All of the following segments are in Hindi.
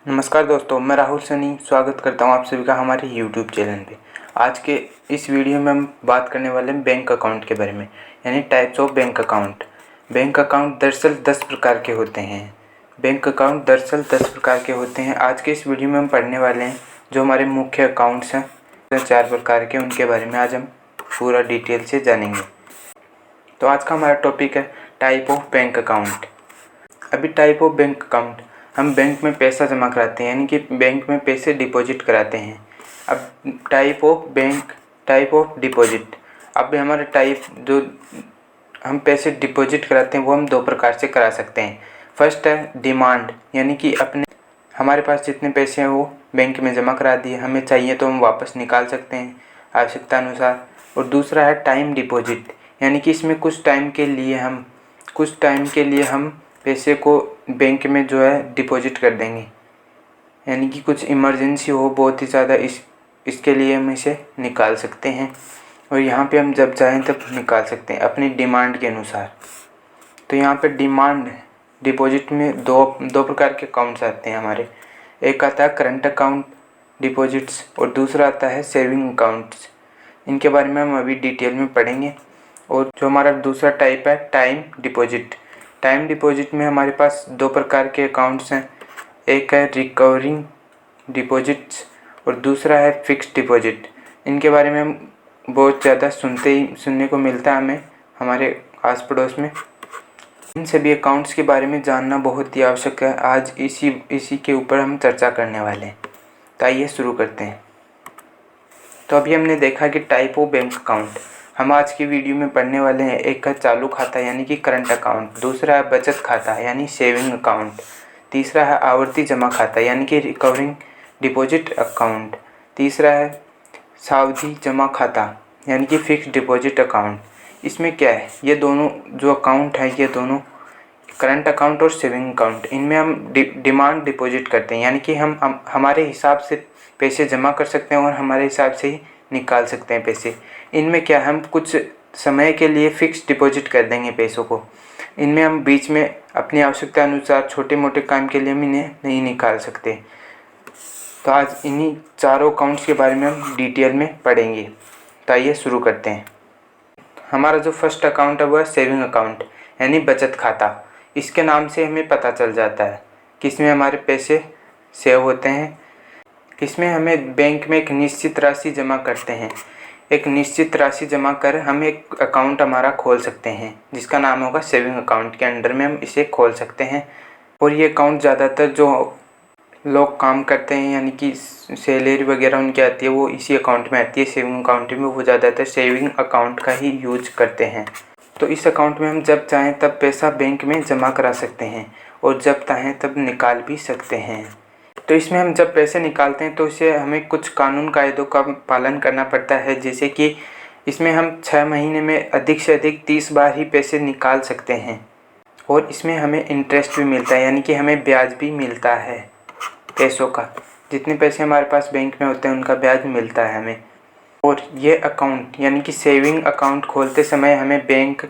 नमस्कार दोस्तों, मैं राहुल सनी स्वागत करता हूं आप सभी का हमारे YouTube चैनल पे। आज के इस वीडियो में हम बात करने वाले हैं बैंक अकाउंट के बारे में, यानी types of bank account. Bank account दरअसल 10 प्रकार के होते हैं। आज के इस वीडियो में हम पढ़ने वाले हैं जो हमारे मुख्य अकाउंट्स हैं 4 प्रकार के, उनके बारे में आज हम पूरा डिटेल से जानेंगे। तो आज का हमारा टॉपिक है टाइप ऑफ बैंक अकाउंट। अभी टाइप ऑफ बैंक अकाउंट, हम बैंक में पैसा जमा कराते हैं, यानी कि बैंक में पैसे डिपॉजिट कराते हैं। अब टाइप ऑफ डिपॉजिट, अब हमारे टाइप जो हम पैसे डिपॉजिट कराते हैं वो हम 2 प्रकार से करा सकते हैं। फर्स्ट है डिमांड, यानी कि हमारे पास जितने पैसे हैं वो बैंक में जमा करा दिए, हमें चाहिए तो हम वापस निकाल सकते हैं आवश्यकता अनुसार। और दूसरा है टाइम डिपॉजिट, यानी कि इसमें कुछ टाइम के लिए हम पैसे को बैंक में जो है डिपॉजिट कर देंगे, यानी कि कुछ इमरजेंसी हो बहुत ही ज़्यादा, इसके लिए हम इसे निकाल सकते हैं और यहाँ पे हम जब चाहें तब निकाल सकते हैं अपनी डिमांड के अनुसार। तो यहाँ पे डिमांड डिपॉजिट में दो प्रकार के अकाउंट्स आते हैं हमारे। एक आता है करंट अकाउंट डिपॉजिट्स और दूसरा आता है सेविंग अकाउंट्स। इनके बारे में हम अभी डिटेल में पढ़ेंगे। और जो हमारा दूसरा टाइप है टाइम डिपॉजिट में हमारे पास 2 प्रकार के अकाउंट्स हैं। एक है रिकरिंग डिपॉजिट्स और दूसरा है फिक्स्ड डिपॉजिट। इनके बारे में हम बहुत ज़्यादा सुनने को मिलता है हमें हमारे आस पड़ोस में। इन सभी अकाउंट्स के बारे में जानना बहुत ही आवश्यक है। आज इसी के ऊपर हम चर्चा करने वाले हैं। तो आइए शुरू करते हैं। तो अभी हमने देखा कि टाइप ऑफ बैंक अकाउंट। हम आज की वीडियो में पढ़ने वाले हैं। एक है चालू खाता यानी कि करंट अकाउंट, दूसरा है बचत खाता यानी सेविंग अकाउंट, तीसरा है आवर्ती जमा खाता यानी कि रिकरिंग डिपॉजिट अकाउंट, तीसरा है सावधि जमा खाता यानी कि फिक्स्ड डिपॉजिट अकाउंट। इसमें क्या है, ये दोनों जो अकाउंट है ये दोनों करंट अकाउंट और सेविंग अकाउंट, इनमें हम डिमांड डिपॉजिट करते हैं, यानी कि हम हमारे हिसाब से पैसे जमा कर सकते हैं और हमारे हिसाब से ही निकाल सकते हैं पैसे। इनमें क्या, हम कुछ समय के लिए फिक्स डिपॉजिट कर देंगे पैसों को। इनमें हम बीच में अपनी आवश्यकता अनुसार छोटे मोटे काम के लिए हम इन्हें नहीं निकाल सकते। तो आज इन्हीं चारों अकाउंट्स के बारे में हम डिटेल में पढ़ेंगे। तो आइए शुरू करते हैं। हमारा जो फर्स्ट अकाउंट है वो है सेविंग अकाउंट यानी बचत खाता। इसके नाम से हमें पता चल जाता है कि इसमें हमारे पैसे सेव होते हैं। इसमें हमें बैंक में एक निश्चित राशि जमा करते हैं। एक निश्चित राशि जमा कर हम एक अकाउंट हमारा खोल सकते हैं जिसका नाम होगा सेविंग अकाउंट। के अंडर में हम इसे खोल सकते हैं। और ये अकाउंट ज़्यादातर जो लोग काम करते हैं यानी कि सैलरी वगैरह उनकी आती है वो इसी अकाउंट में आती है, सेविंग अकाउंट में। वो ज़्यादातर सेविंग अकाउंट का ही यूज करते हैं। तो इस अकाउंट में हम जब चाहें तब पैसा बैंक में जमा करा सकते हैं और जब चाहें तब निकाल भी सकते हैं। तो इसमें हम जब पैसे निकालते हैं तो इसे हमें कुछ कानून कायदों का पालन करना पड़ता है। जैसे कि इसमें हम 6 महीने में अधिक से अधिक 30 बार ही पैसे निकाल सकते हैं और इसमें हमें इंटरेस्ट भी मिलता है, यानी कि हमें ब्याज भी मिलता है पैसों का। जितने पैसे हमारे पास बैंक में होते हैं उनका ब्याज मिलता है हमें। और ये अकाउंट यानी कि सेविंग अकाउंट खोलते समय हमें बैंक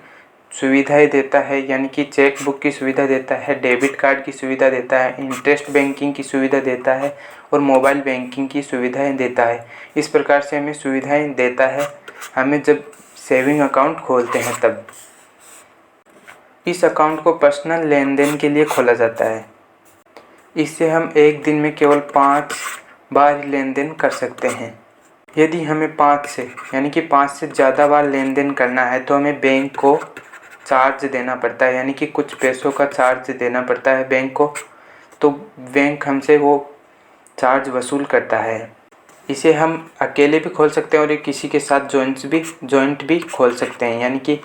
सुविधाएं देता है, यानी कि चेक बुक की सुविधा देता है, डेबिट कार्ड की सुविधा देता है, इंटरेस्ट बैंकिंग की सुविधा देता है और मोबाइल बैंकिंग की सुविधाएं देता है। इस प्रकार से हमें सुविधाएं देता है हमें जब सेविंग अकाउंट खोलते हैं तब। इस अकाउंट को पर्सनल लेन देन के लिए खोला जाता है। इससे हम एक दिन में केवल 5 बार लेन देन कर सकते हैं। यदि हमें 5 से ज़्यादा बार लेन देन करना है तो हमें बैंक को चार्ज देना पड़ता है, यानी कि कुछ पैसों का चार्ज देना पड़ता है बैंक को। तो बैंक हमसे वो चार्ज वसूल करता है। इसे हम अकेले भी खोल सकते हैं और किसी के साथ जॉइंट भी खोल सकते हैं, यानी कि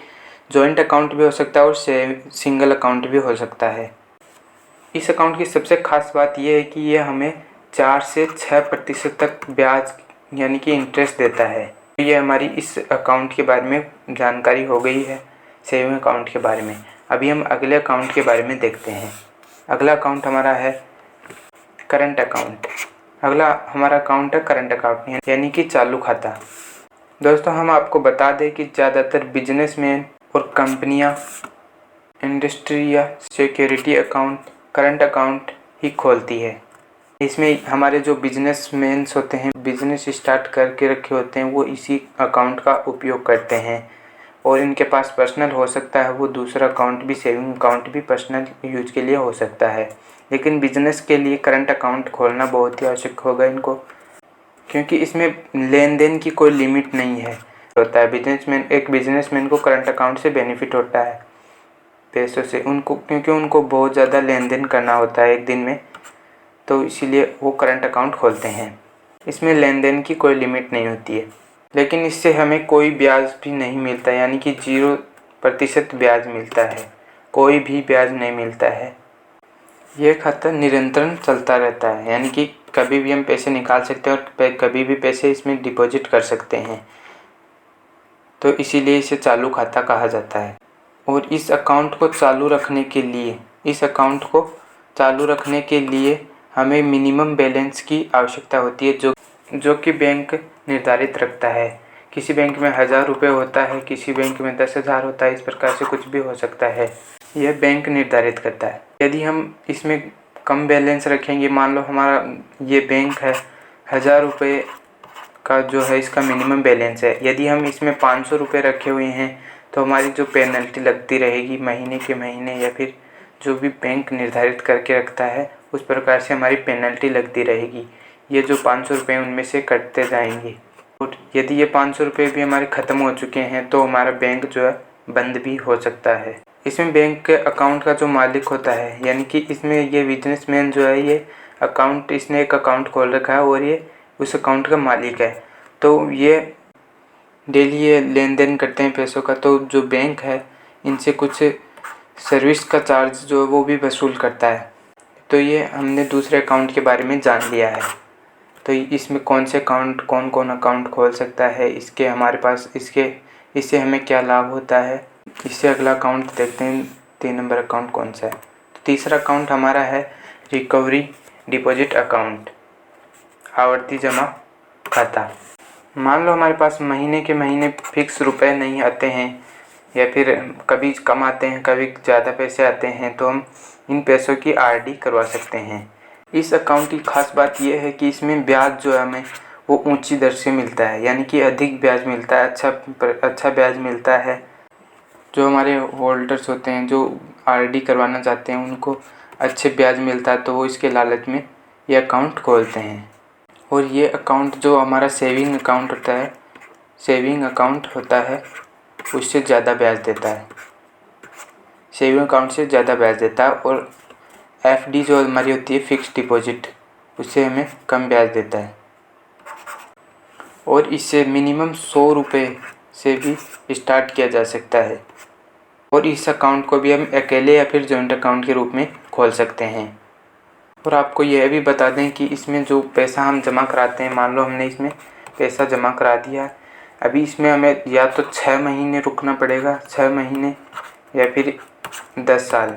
जॉइंट अकाउंट भी हो सकता है और सिंगल अकाउंट भी हो सकता है। इस अकाउंट की सबसे खास बात यह है कि यह हमें 4 से 6% तक ब्याज यानी कि इंटरेस्ट देता है। ये हमारी इस अकाउंट के बारे में जानकारी हो गई है, सेविंग अकाउंट के बारे में। अभी हम अगले अकाउंट के बारे में देखते हैं। अगला अकाउंट हमारा है करंट अकाउंट। अगला हमारा अकाउंट है करंट अकाउंट यानी कि चालू खाता। दोस्तों, हम आपको बता दें कि ज़्यादातर बिजनेसमैन और कंपनियां इंडस्ट्री या सिक्योरिटी अकाउंट करंट अकाउंट ही खोलती है। इसमें हमारे जो बिजनेसमैन्स होते हैं, बिजनेस स्टार्ट करके रखे होते हैं, वो इसी अकाउंट का उपयोग करते हैं। और इनके पास पर्सनल हो सकता है वो दूसरा अकाउंट भी, सेविंग अकाउंट भी पर्सनल यूज के लिए हो सकता है। लेकिन बिजनेस के लिए करंट अकाउंट खोलना बहुत ही आवश्यक होगा इनको, क्योंकि इसमें लेन देन की कोई लिमिट नहीं है होता है। एक बिजनेसमैन को करंट अकाउंट से बेनिफिट होता है पैसों से, उनको, क्योंकि उनको बहुत ज़्यादा लेन देन करना होता है एक दिन में, तो इसीलिए वो करंट अकाउंट खोलते हैं। इसमें लेन देन की कोई लिमिट नहीं होती है, लेकिन इससे हमें कोई ब्याज भी नहीं मिलता, यानी कि 0% ब्याज मिलता है, कोई भी ब्याज नहीं मिलता है। यह खाता निरंतर चलता रहता है, यानी कि कभी भी हम पैसे निकाल सकते हैं और कभी भी पैसे इसमें डिपॉजिट कर सकते हैं, तो इसीलिए इसे चालू खाता कहा जाता है। और इस अकाउंट को चालू रखने के लिए हमें मिनिमम बैलेंस की आवश्यकता होती है, जो कि बैंक निर्धारित रखता है। किसी बैंक में 1000 रुपये होता है, किसी बैंक में 10,000 होता है, इस प्रकार से कुछ भी हो सकता है, यह बैंक निर्धारित करता है। यदि हम इसमें कम बैलेंस रखेंगे, मान लो हमारा ये बैंक है 1000 रुपये का जो है इसका मिनिमम बैलेंस है, यदि हम इसमें 500 रुपये रखे हुए हैं तो हमारी जो पेनल्टी लगती रहेगी महीने के महीने, या फिर जो भी बैंक निर्धारित करके रखता है उस प्रकार से हमारी पेनल्टी लगती रहेगी। ये जो 500 रुपये उनमें से कटते जाएंगे, और यदि ये 500 रुपये भी हमारे ख़त्म हो चुके हैं तो हमारा बैंक जो है बंद भी हो सकता है। इसमें बैंक के अकाउंट का जो मालिक होता है, यानी कि इसमें ये बिजनेसमैन जो है इसने एक अकाउंट खोल रखा है और ये उस अकाउंट का मालिक है, तो ये डेली ये लेन देन करते हैं पैसों का। तो जो बैंक है इनसे कुछ सर्विस का चार्ज जो है वो भी वसूल करता है। तो ये हमने दूसरे अकाउंट के बारे में जान लिया है। तो इसमें कौन कौन अकाउंट खोल सकता है, इसके हमारे पास इससे हमें क्या लाभ होता है। इससे अगला अकाउंट देखते हैं, 3 नंबर अकाउंट कौन सा है। तो तीसरा अकाउंट हमारा है रिकवरी डिपॉजिट अकाउंट, आवर्ती जमा खाता। मान लो हमारे पास महीने के महीने फिक्स रुपए नहीं आते हैं, या फिर कभी कम आते हैं, कभी ज़्यादा पैसे आते हैं, तो हम इन पैसों की आरडी करवा सकते हैं। इस अकाउंट की खास बात यह है कि इसमें ब्याज जो है हमें वो ऊंची दर से मिलता है, यानी कि अधिक ब्याज मिलता है, अच्छा ब्याज मिलता है। जो हमारे होल्डर्स होते हैं, जो आरडी करवाना चाहते हैं, उनको अच्छे ब्याज मिलता है, तो वो इसके लालच में ये अकाउंट खोलते हैं। और ये अकाउंट जो हमारा सेविंग अकाउंट होता है उससे ज़्यादा ब्याज देता है, सेविंग अकाउंट से ज़्यादा ब्याज देता है। और एफडी जो हमारी होती है फिक्स डिपॉजिट, उससे हमें कम ब्याज देता है। और इससे मिनिमम 100 रुपये से भी स्टार्ट किया जा सकता है। और इस अकाउंट को भी हम अकेले या फिर जॉइंट अकाउंट के रूप में खोल सकते हैं। और आपको यह भी बता दें कि इसमें जो पैसा हम जमा कराते हैं, मान लो हमने इसमें पैसा जमा करा दिया, अभी इसमें हमें या तो 6 महीने रुकना पड़ेगा, 6 महीने या फिर 10 साल।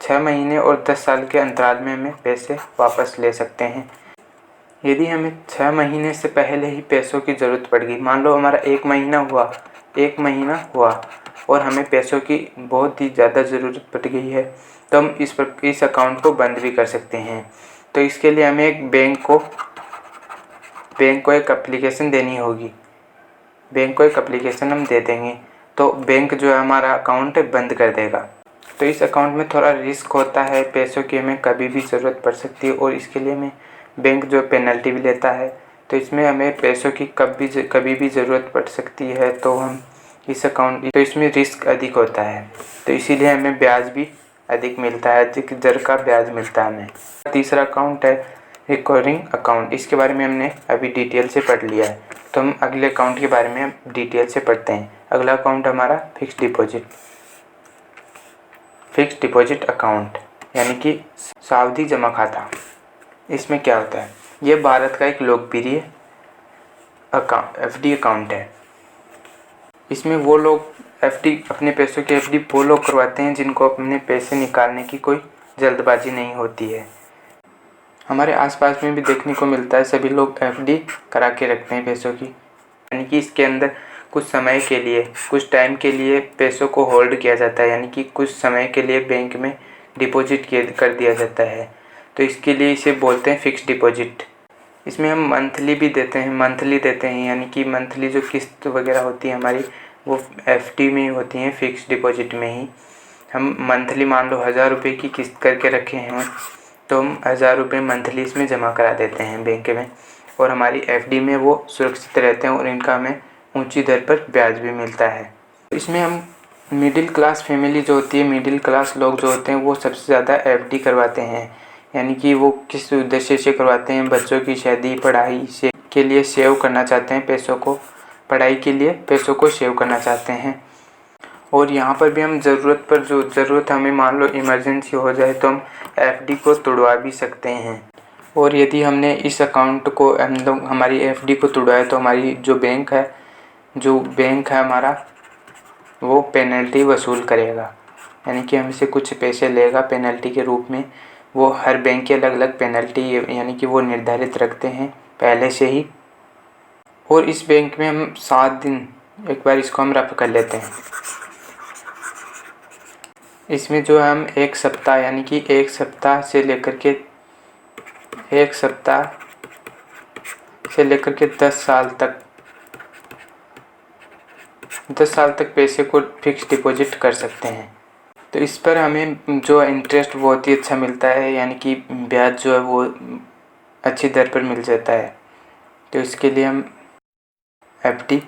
6 महीने और 10 साल के अंतराल में हमें पैसे वापस ले सकते हैं। यदि हमें 6 महीने से पहले ही पैसों की ज़रूरत पड़ गई, मान लो हमारा 1 महीना हुआ और हमें पैसों की बहुत ही ज़्यादा ज़रूरत पड़ गई है, तो हम इस अकाउंट को बंद भी कर सकते हैं। तो इसके लिए हमें एक बैंक को एक एप्लीकेशन देनी होगी। बैंक को एक एप्लीकेशन हम दे देंगे तो बैंक जो है हमारा अकाउंट बंद कर देगा। तो इस अकाउंट में थोड़ा रिस्क होता है, पैसों की हमें कभी भी ज़रूरत पड़ सकती है, और इसके लिए हमें बैंक जो पेनल्टी भी लेता है। तो इसमें हमें पैसों की कभी भी ज़रूरत पड़ सकती है, तो हम तो इसमें रिस्क अधिक होता है, तो इसीलिए हमें ब्याज भी अधिक मिलता है, अधिक दर का ब्याज मिलता है हमें। तीसरा अकाउंट है रिकरिंग अकाउंट, इसके बारे में हमने अभी डिटेल से पढ़ लिया है, तो हम अगले अकाउंट के बारे में डिटेल से पढ़ते हैं। अगला अकाउंट हमारा फिक्स डिपॉजिट अकाउंट, यानी कि सावधि जमा खाता। इसमें क्या होता है, ये भारत का एक लोकप्रिय एफडी अकाउंट है। इसमें वो लोग अपने पैसों की एफडी वो लोग करवाते हैं जिनको अपने पैसे निकालने की कोई जल्दबाजी नहीं होती है। हमारे आसपास में भी देखने को मिलता है, सभी लोग एफडी करा के रखते हैं पैसों की, यानी कि इसके अंदर कुछ टाइम के लिए पैसों को होल्ड किया जाता है, यानी कि कुछ समय के लिए बैंक में डिपॉजिट कर दिया जाता है। तो इसके लिए इसे बोलते हैं फिक्स डिपॉजिट। इसमें हम मंथली भी देते हैं, यानी कि मंथली जो किस्त वगैरह होती है हमारी वो एफडी में ही होती हैं, फिक्स डिपॉजिट में ही। हम मंथली मान लो 1000 रुपये की किस्त करके रखे हैं तो हम 1000 रुपये मंथली इसमें जमा करा देते हैं बैंक में, और हमारी एफडी में वो सुरक्षित रहते हैं और इनका हमें ऊंची दर पर ब्याज भी मिलता है। इसमें हम मिडिल क्लास फैमिली जो होती है, मिडिल क्लास लोग जो होते हैं वो सबसे ज़्यादा एफडी करवाते हैं। यानी कि वो किस उद्देश्य से करवाते हैं, बच्चों की शादी पढ़ाई से के लिए सेव करना चाहते हैं पैसों को, पढ़ाई के लिए पैसों को सेव करना चाहते हैं। और यहाँ पर भी हम ज़रूरत पर जो ज़रूरत हमें मान लो इमरजेंसी हो जाए तो हम एफडी को तोड़वा भी सकते हैं। और यदि हमने इस अकाउंट को हमारी एफडी को तोड़वाया तो हमारी जो बैंक है हमारा वो पेनल्टी वसूल करेगा, यानी कि हमसे कुछ पैसे लेगा पेनल्टी के रूप में। वो हर बैंक की अलग अलग पेनल्टी यानी कि वो निर्धारित रखते हैं पहले से ही। और इस बैंक में हम 7 दिन एक बार इसको हम रफ कर लेते हैं। इसमें जो हम एक सप्ताह यानी कि एक सप्ताह से लेकर के 10 साल तक पैसे को फिक्स डिपॉजिट कर सकते हैं। तो इस पर हमें जो इंटरेस्ट बहुत ही अच्छा मिलता है, यानी कि ब्याज जो है वो अच्छी दर पर मिल जाता है। तो इसके लिए हम एफडी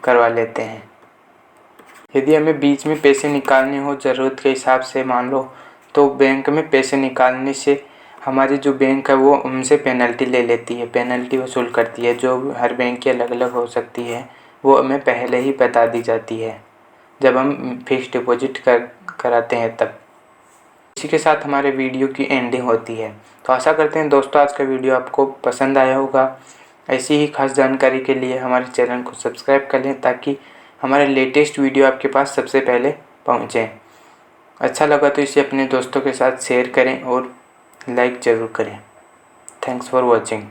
करवा लेते हैं। यदि हमें बीच में पैसे निकालने हो ज़रूरत के हिसाब से मान लो, तो बैंक में पैसे निकालने से हमारी जो बैंक है वो उनसे पेनल्टी ले लेती है, पेनल्टी वसूल करती है, जो हर बैंक की अलग अलग हो सकती है, वो हमें पहले ही बता दी जाती है जब हम फिक्स डिपॉजिट कराते हैं तब। इसी के साथ हमारे वीडियो की एंडिंग होती है। तो आशा करते हैं दोस्तों आज का वीडियो आपको पसंद आया होगा। ऐसी ही खास जानकारी के लिए हमारे चैनल को सब्सक्राइब कर लें ताकि हमारे लेटेस्ट वीडियो आपके पास सबसे पहले पहुँचें। अच्छा लगा तो इसे अपने दोस्तों के साथ शेयर करें और लाइक ज़रूर करें। Thanks for watching.